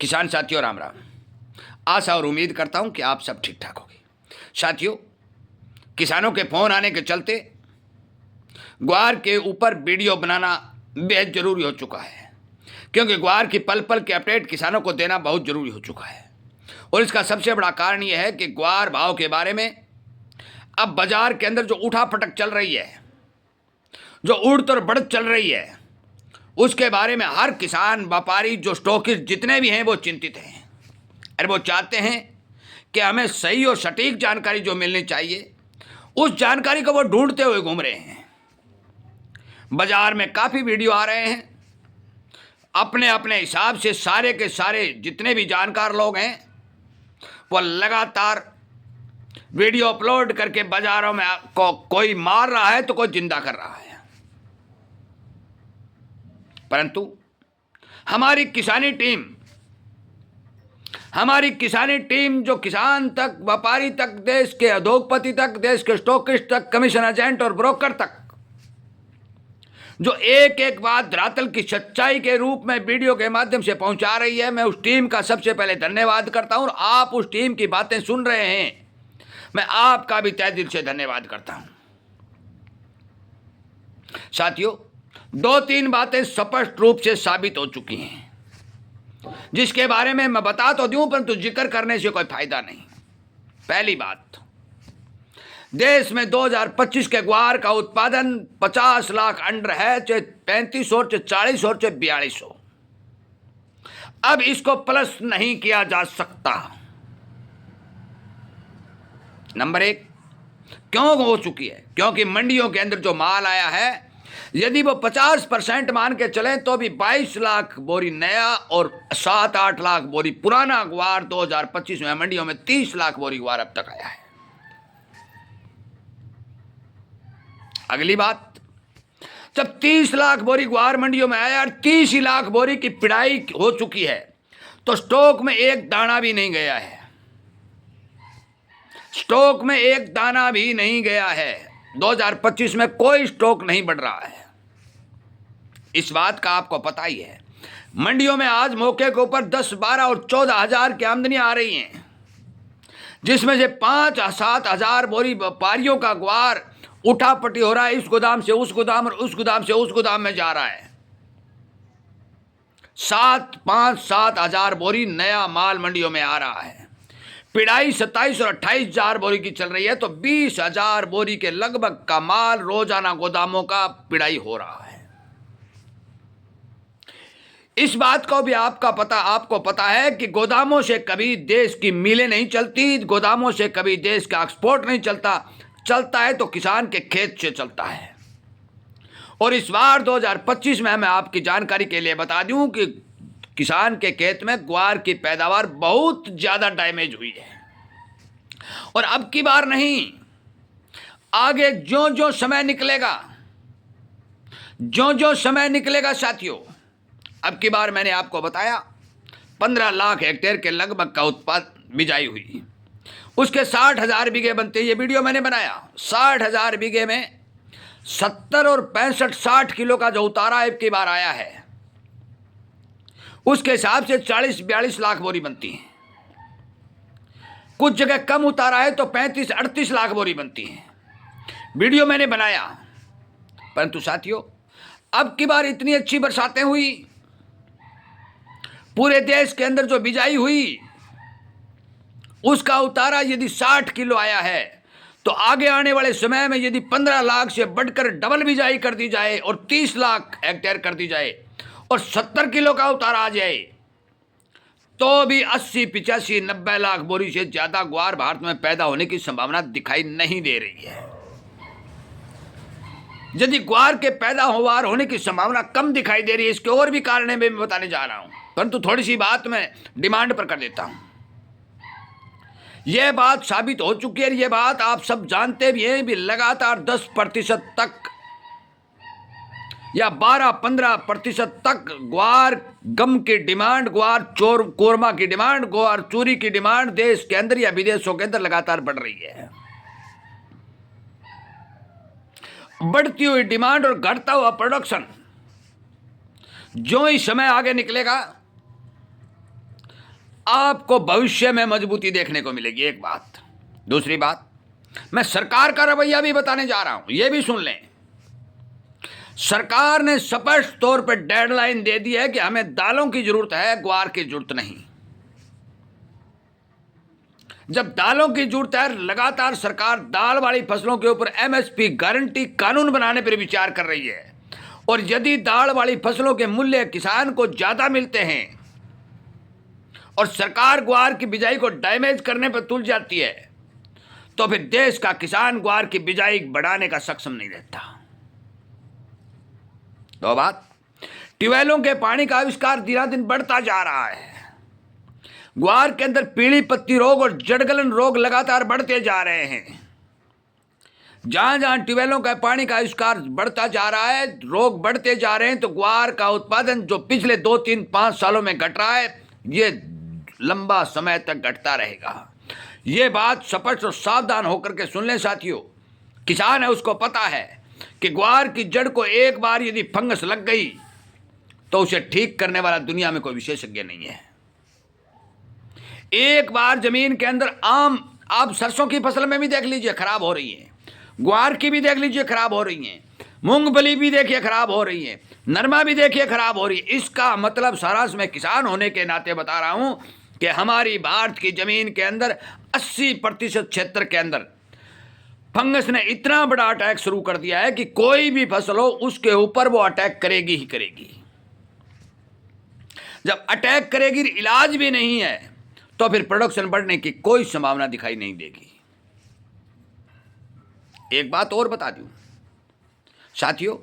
किसान साथियों राम राम। आशा और उम्मीद करता हूं कि आप सब ठीक ठाक होंगे। साथियों, किसानों के फोन आने के चलते ग्वार के ऊपर वीडियो बनाना बेहद जरूरी हो चुका है, क्योंकि ग्वार की पल पल के अपडेट किसानों को देना बहुत जरूरी हो चुका है। और इसका सबसे बड़ा कारण यह है कि ग्वार भाव के बारे में अब बाजार के अंदर जो उठापटक चल रही है, जो उड़त और बढ़त चल रही है, उसके बारे में हर किसान, व्यापारी, जो स्टॉकिस्ट जितने भी हैं वो चिंतित हैं। और वो चाहते हैं कि हमें सही और सटीक जानकारी जो मिलनी चाहिए, उस जानकारी को वो ढूंढते हुए घूम रहे हैं। बाजार में काफ़ी वीडियो आ रहे हैं, अपने अपने हिसाब से सारे के सारे जितने भी जानकार लोग हैं वो लगातार वीडियो अपलोड करके बाजारों में कोई मार रहा है तो कोई जिंदा कर रहा है। परंतु हमारी किसानी टीम जो किसान तक, व्यापारी तक, देश के उद्योगपति तक, देश के स्टॉकिस्ट तक, कमीशन एजेंट और ब्रोकर तक, जो एक एक बात धरातल की सच्चाई के रूप में वीडियो के माध्यम से पहुंचा रही है, मैं उस टीम का सबसे पहले धन्यवाद करता हूं। और आप उस टीम की बातें सुन रहे हैं, मैं आपका भी तहे दिल से धन्यवाद करता हूं। साथियों, 2-3 बातें स्पष्ट रूप से साबित हो चुकी हैं, जिसके बारे में मैं बता तो दूं, परंतु जिक्र करने से कोई फायदा नहीं। पहली बात, देश में 2025 के ग्वार का उत्पादन 50 लाख अंडर है, चाहे 3500, चाहे 4000, चाहे 4200। अब इसको प्लस नहीं किया जा सकता। नंबर 1, क्यों हो चुकी है? क्योंकि मंडियों के अंदर जो माल आया है, यदि वो 50% मान के चलें तो भी 22 लाख बोरी नया और 7-8 लाख बोरी पुराना ग्वार 2025 में मंडियों में 30 लाख बोरी ग्वार अब तक आया है। अगली बात, जब 30 लाख बोरी ग्वार मंडियों में आया और 30 ही लाख बोरी की पिड़ाई हो चुकी है, तो स्टॉक में एक दाना भी नहीं गया है। स्टॉक में एक दाना भी नहीं गया है। 2025 में कोई स्टॉक नहीं बढ़ रहा है। इस बात का आपको पता ही है। मंडियों में आज मौके के ऊपर 10, 12 और 14 हजार की आमदनी आ रही हैं, जिसमें से 5-7 हजार बोरी व्यापारियों का ग्वार उठापटी हो रहा है। इस गोदाम से उस गोदाम और उस गोदाम से उस गोदाम में जा रहा है। 5-7 हजार बोरी नया माल मंडियों में आ रहा है। पिड़ाई 27 और 28 हजार बोरी की चल रही है, तो 20 हजार बोरी के लगभग का माल रोजाना गोदामों का पिड़ाई हो रहा है। इस बात को भी आपको पता है कि गोदामों से कभी देश की मिलें नहीं चलती, गोदामों से कभी देश का एक्सपोर्ट नहीं चलता है तो किसान के खेत से चलता है। और इस बार 2025 में मैं आपकी जानकारी के लिए बता दूं कि किसान के खेत में ग्वार की पैदावार बहुत ज्यादा डैमेज हुई है। और अब की बार नहीं, आगे जो जो समय निकलेगा साथियों, अब की बार मैंने आपको बताया 15 लाख हेक्टेयर के लगभग का उत्पाद बिजाई हुई। उसके 60,000 बीघे बनते, ये वीडियो मैंने बनाया। 60,000 बीघे में 70 और 65, 60 किलो का जो उतारा अब की बार आया है, उसके हिसाब से 40-42 लाख बोरी बनती है। कुछ जगह कम उतारा है तो 35-38 लाख बोरी बनती है। वीडियो मैंने बनाया। परंतु साथियों, अब की बार इतनी अच्छी बरसातें हुई, पूरे देश के अंदर जो बिजाई हुई, उसका उतारा यदि 60 किलो आया है, तो आगे आने वाले समय में यदि 15 लाख से बढ़कर डबल बिजाई कर दी जाए और 30 लाख हेक्टेयर कर दी जाए और 70 किलो का उतारा आ जाए, तो भी 80, 85, 90 लाख बोरी से ज्यादा ग्वार भारत में पैदा होने की संभावना दिखाई नहीं दे रही है। यदि ग्वार के पैदावार होने की संभावना कम दिखाई दे रही है, इसके और भी कारण मैं बताने जा रहा हूं, परंतु थोड़ी सी बात मैं डिमांड पर कर देता हूं। यह बात साबित हो चुकी है, यह बात आप सब जानते भी हैं, भी लगातार 10% तक या 12-15% तक ग्वार गम की डिमांड, ग्वार कोरमा की डिमांड, ग्वार चूरी की डिमांड देश के अंदर या विदेशों के अंदर लगातार बढ़ रही है। बढ़ती हुई डिमांड और घटता हुआ प्रोडक्शन, जो ही समय आगे निकलेगा आपको भविष्य में मजबूती देखने को मिलेगी। एक बात। दूसरी बात, मैं सरकार का रवैया भी बताने जा रहा हूं, यह भी सुन लें। सरकार ने स्पष्ट तौर पर डेडलाइन दे दी है कि हमें दालों की जरूरत है, ग्वार की जरूरत नहीं। जब दालों की जरूरत है, लगातार सरकार दाल वाली फसलों के ऊपर एमएसपी गारंटी कानून बनाने पर विचार कर रही है। और यदि दाल वाली फसलों के मूल्य किसान को ज्यादा मिलते हैं और सरकार ग्वार की बिजाई को डैमेज करने पर तुल जाती है, तो फिर देश का किसान ग्वार की बिजाई बढ़ाने का सक्षम नहीं रहता। दो बात, ट्यूबवेलों के पानी का आविष्कार दिन बढ़ता जा रहा है। ग्वार के अंदर पीली पत्ती रोग और जड़गलन रोग लगातार बढ़ते जा रहे हैं। जहां जहां ट्यूबवेलों का पानी का आविष्कार बढ़ता जा रहा है, रोग बढ़ते जा रहे हैं, तो ग्वार का उत्पादन जो पिछले 2, 3, 5 सालों में घट रहा है, ये लंबा समय तक घटता रहेगा। ये बात स्पष्ट और सावधान होकर के सुन लें साथियों। किसान है, उसको पता है कि ग्वार की जड़ को एक बार यदि फंगस लग गई तो उसे ठीक करने वाला दुनिया में कोई विशेषज्ञ नहीं है। एक बार जमीन के अंदर आप सरसों की फसल में भी देख लीजिए खराब हो रही है, ग्वार की भी देख लीजिए खराब हो रही है, मूंगफली भी देखिए खराब हो रही है, नरमा भी देखिए खराब हो रही है। इसका मतलब सारांश मैं किसान होने के नाते बता रहा हूं कि हमारी भारत की जमीन के अंदर 80% क्षेत्र के अंदर फंगस ने इतना बड़ा अटैक शुरू कर दिया है कि कोई भी फसल हो उसके ऊपर वो अटैक करेगी ही करेगी। जब अटैक करेगी, इलाज भी नहीं है, तो फिर प्रोडक्शन बढ़ने की कोई संभावना दिखाई नहीं देगी। एक बात और बता दूं साथियों,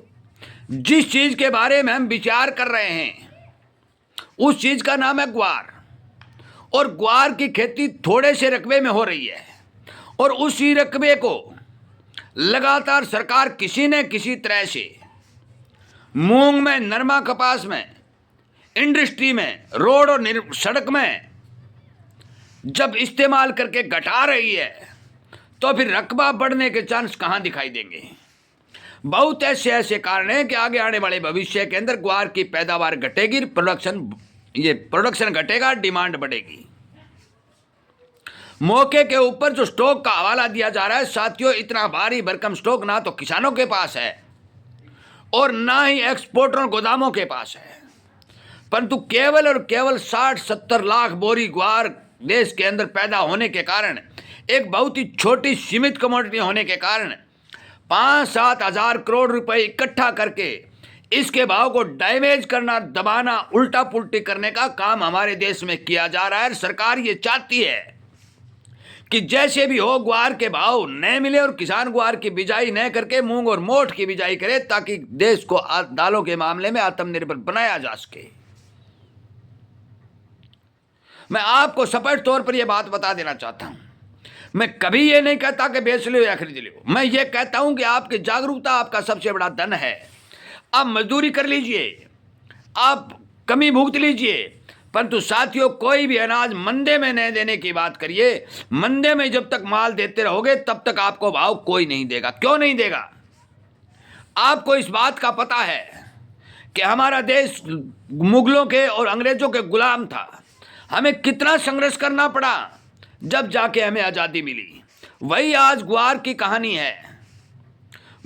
जिस चीज के बारे में हम विचार कर रहे हैं उस चीज का नाम है ग्वार। और ग्वार की खेती थोड़े से रकबे में हो रही है और उसी रकबे को लगातार सरकार किसी न किसी तरह से मूंग में, नरमा, कपास में, इंडस्ट्री में, रोड और सड़क में जब इस्तेमाल करके घटा रही है, तो फिर रकबा बढ़ने के चांस कहां दिखाई देंगे। बहुत ऐसे कारण हैं कि आगे आने वाले भविष्य के अंदर ग्वार की पैदावार घटेगी, प्रोडक्शन घटेगा, डिमांड बढ़ेगी। मौके के ऊपर जो स्टॉक का हवाला दिया जा रहा है साथियों, इतना भारी भरकम स्टॉक ना तो किसानों के पास है और ना ही एक्सपोर्टर गोदामों के पास है, परंतु केवल और केवल 60-70 लाख बोरी ग्वार देश के अंदर पैदा होने के कारण, एक बहुत ही छोटी सीमित कमोडिटी होने के कारण 5-7 हजार करोड़ रुपए इकट्ठा करके इसके भाव को डैमेज करना, दबाना, उल्टा पुल्टी करने का काम हमारे देश में किया जा रहा है। सरकार ये चाहती है कि जैसे भी हो ग्वार के भाव न मिले और किसान ग्वार की बिजाई न करके मूंग और मोठ की बिजाई करे, ताकि देश को दालों के मामले में आत्मनिर्भर बनाया जा सके। मैं आपको स्पष्ट तौर पर यह बात बता देना चाहता हूं, मैं कभी ये नहीं कहता कि बेच लो या खरीद लो। मैं ये कहता हूं कि आपकी जागरूकता आपका सबसे बड़ा धन है। आप मजदूरी कर लीजिए, आप कमी भुगत लीजिए, परंतु साथियों कोई भी अनाज मंदे में नहीं देने की बात करिए। मंदे में जब तक माल देते रहोगे तब तक आपको भाव कोई नहीं देगा। क्यों नहीं देगा? आपको इस बात का पता है कि हमारा देश मुगलों के और अंग्रेजों के गुलाम था। हमें कितना संघर्ष करना पड़ा जब जाके हमें आज़ादी मिली। वही आज ग्वार की कहानी है।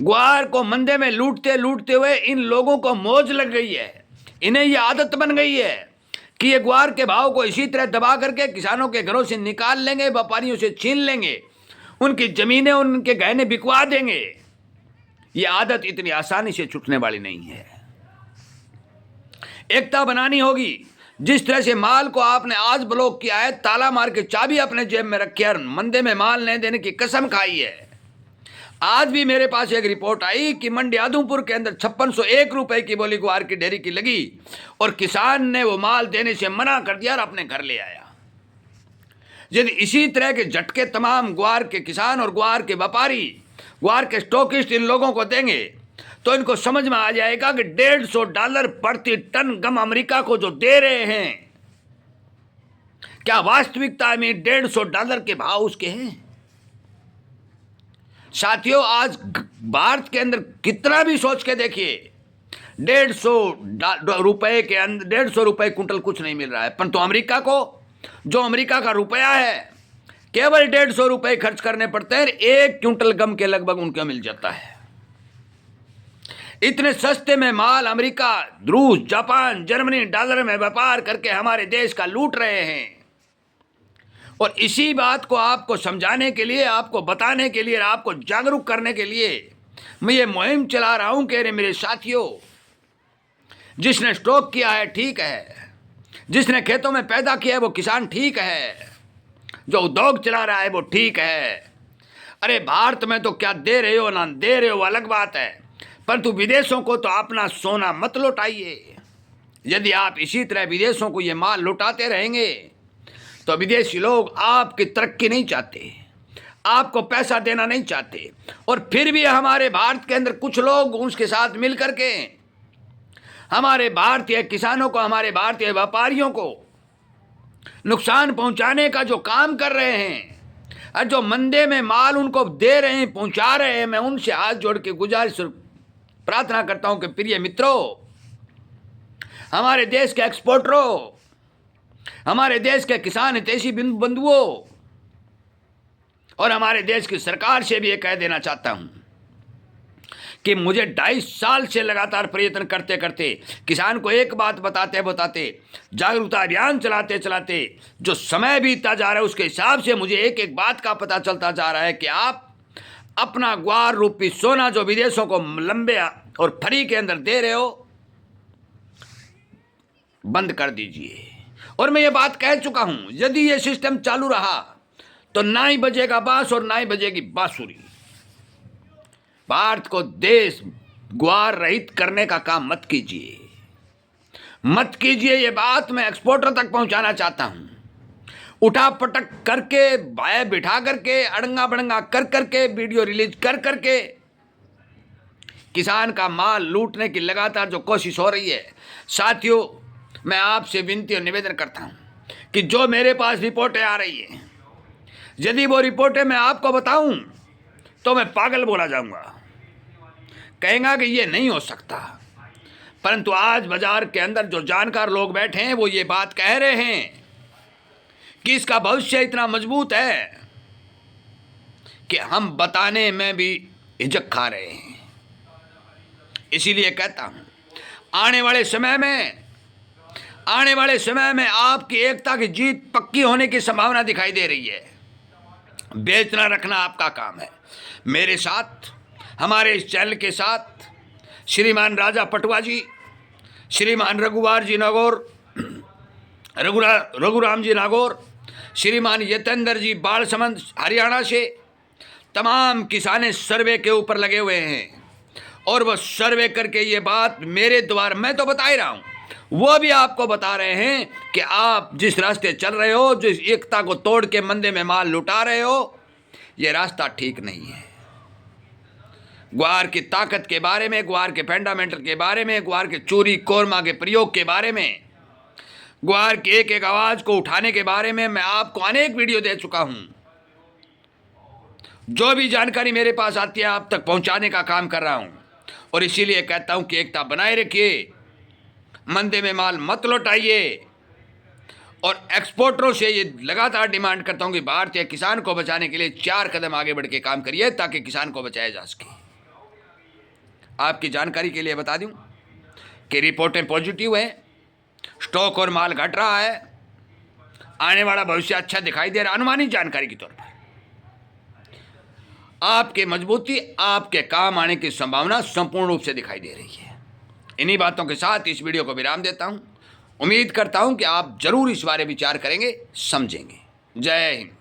ग्वार को मंदे में लूटते लूटते हुए इन लोगों को मौज लग गई है, इन्हें ये आदत बन गई है कि ये ग्वार के भाव को इसी तरह दबा करके किसानों के घरों से निकाल लेंगे, व्यापारियों से छीन लेंगे, उनकी जमीनें, उनके गहने बिकवा देंगे। ये आदत इतनी आसानी से छूटने वाली नहीं है। एकता बनानी होगी। जिस तरह से माल को आपने आज ब्लॉक किया है, ताला मार के चाबी अपने जेब में रखी है, मंदे में माल नहीं देने की कसम खाई है। आज भी मेरे पास एक रिपोर्ट आई कि मंडी आदमपुर के अंदर 5601 रुपए की बोली ग्वार की ढेरी की लगी और किसान ने वो माल देने से मना कर दिया और अपने घर ले आया। यदि इसी तरह के झटके तमाम ग्वार के किसान और ग्वार के व्यापारी, ग्वार के स्टॉकिस्ट इन लोगों को देंगे तो इनको समझ में आ जाएगा कि $150 प्रति टन गम अमेरिका को जो दे रहे हैं, क्या वास्तविकता में $150 के भाव उसके हैं? साथियों आज भारत के अंदर कितना भी सोच के देखिए, 150 रुपए के अंदर 150 रुपए कुंटल कुछ नहीं मिल रहा है, परंतु अमेरिका को जो अमेरिका का रुपया है, केवल 150 रुपए खर्च करने पड़ते हैं, 1 क्विंटल गम के लगभग उनका मिल जाता है। इतने सस्ते में माल अमेरिका, रूस, जापान, जर्मनी डॉलर में व्यापार करके हमारे देश का लूट रहे हैं। और इसी बात को आपको समझाने के लिए, आपको बताने के लिए, आपको जागरूक करने के लिए मैं ये मुहिम चला रहा हूं कि मेरे साथियों, जिसने स्टॉक किया है ठीक है, जिसने खेतों में पैदा किया है वो किसान ठीक है, जो उद्योग चला रहा है वो ठीक है। अरे भारत में तो क्या दे रहे हो ना दे रहे हो अलग बात है, परंतु विदेशों को तो अपना सोना मत लौटाइए। यदि आप इसी तरह विदेशों को ये माल लौटाते रहेंगे तो विदेशी लोग आपकी तरक्की नहीं चाहते, आपको पैसा देना नहीं चाहते। और फिर भी हमारे भारत के अंदर कुछ लोग उसके साथ मिल करके हमारे भारतीय किसानों को, हमारे भारतीय व्यापारियों को नुकसान पहुंचाने का जो काम कर रहे हैं और जो मंदे में माल उनको दे रहे हैं, पहुंचा रहे हैं, मैं उनसे हाथ जोड़ के गुजारिश प्रार्थना करता हूं कि प्रिय मित्रों, हमारे देश के एक्सपोर्टरों, हमारे देश के किसान हितैषी बंधुओं और हमारे देश की सरकार से भी ये कह देना चाहता हूं कि मुझे 2.5 साल से लगातार प्रयत्न करते करते, किसान को एक बात बताते बताते, जागरूकता अभियान चलाते चलाते जो समय बीतता जा रहा है उसके हिसाब से मुझे एक एक बात का पता चलता जा रहा है कि आप अपना ग्वार रूपी सोना जो विदेशों को लंबे और फ्री के अंदर दे रहे हो, बंद कर दीजिए। और मैं ये बात कह चुका हूं, यदि ये सिस्टम चालू रहा तो ना ही बजेगा बांस और ना ही बजेगी बांसुरी। भारत को देश ग्वार रहित करने का काम मत कीजिए, मत कीजिए। ये बात मैं एक्सपोर्टर तक पहुंचाना चाहता हूं। उठा पटक करके, भाया बिठा करके, अड़ंगा बड़ंगा कर करके, वीडियो रिलीज कर करके किसान का माल लूटने की लगातार जो कोशिश हो रही है, साथियों मैं आपसे विनती और निवेदन करता हूं कि जो मेरे पास रिपोर्टें आ रही हैं, यदि वो रिपोर्टें मैं आपको बताऊं तो मैं पागल बोला जाऊंगा, कहेगा कि ये नहीं हो सकता। परंतु आज बाजार के अंदर जो जानकार लोग बैठे हैं वो ये बात कह रहे हैं कि इसका भविष्य इतना मजबूत है कि हम बताने में भी हिचक खा रहे हैं। इसीलिए कहता हूं, आने वाले समय में आपकी एकता की जीत पक्की होने की संभावना दिखाई दे रही है। बेचना रखना आपका काम है। मेरे साथ, हमारे इस चैनल के साथ श्रीमान राजा पटवा जी, श्रीमान रघुराम जी नागौर, श्रीमान यतेंद्र जी बालसमंद हरियाणा से, तमाम किसान सर्वे के ऊपर लगे हुए हैं और वह सर्वे करके ये बात मेरे द्वारा, मैं तो बता ही रहा हूँ, वो भी आपको बता रहे हैं कि आप जिस रास्ते चल रहे हो, जिस एकता को तोड़ के मंदे में माल लुटा रहे हो, ये रास्ता ठीक नहीं है। ग्वार की ताकत के बारे में, ग्वार के फंडामेंटल के बारे में, ग्वार के चूरी कोरमा के प्रयोग के बारे में, ग्वार की एक एक आवाज को उठाने के बारे में मैं आपको अनेक वीडियो दे चुका हूं। जो भी जानकारी मेरे पास आती है आप तक पहुंचाने का काम कर रहा हूं। और इसीलिए कहता हूं कि एकता बनाए रखिए, मंदे में माल मत लौटाइए। और एक्सपोर्टरों से ये लगातार डिमांड करता हूं कि भारतीय किसान को बचाने के लिए 4 कदम आगे बढ़ के काम करिए ताकि किसान को बचाया जा सके। आपकी जानकारी के लिए बता दूं कि रिपोर्टें पॉजिटिव हैं, स्टॉक और माल घट रहा है, आने वाला भविष्य अच्छा दिखाई दे रहा है। अनुमानित जानकारी के तौर पर आपके मजबूती, आपके काम आने की संभावना संपूर्ण रूप से दिखाई दे रही है। इन्हीं बातों के साथ इस वीडियो को विराम देता हूं। उम्मीद करता हूं कि आप जरूर इस बारे विचार करेंगे, समझेंगे। जय हिंद।